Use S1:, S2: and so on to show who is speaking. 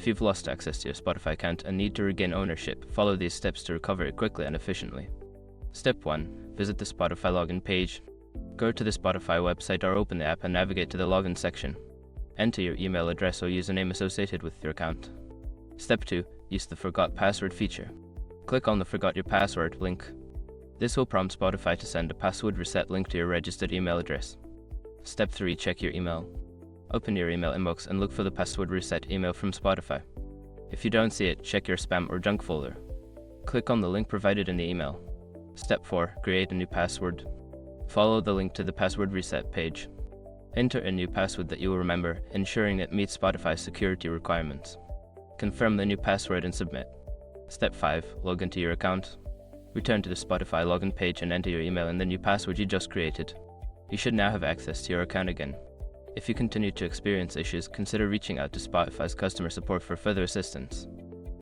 S1: you've lost access to your Spotify account and need to regain ownership, follow these steps to recover it quickly and efficiently. Step 1. Visit the Spotify login page. Go to the Spotify website or open the app and navigate to the login section. Enter your email address or username associated with your account. Step 2. Use the Forgot Password feature. Click on the Forgot Your Password link. This will prompt Spotify to send a password reset link to your registered email address. Step 3. Check your email. Open your email inbox and look for the password reset email from Spotify. If you don't see it, check your spam or junk folder. Click on the link provided in the email. Step 4. Create a new password. Follow the link to the password reset page. Enter a new password that you will remember, ensuring it meets Spotify's security requirements. Confirm the new password and submit. Step 5. Log into your account. Return to the Spotify login page and enter your email and the new password you just created. You should now have access to your account again. If you continue to experience issues, consider reaching out to Spotify's customer support for further assistance.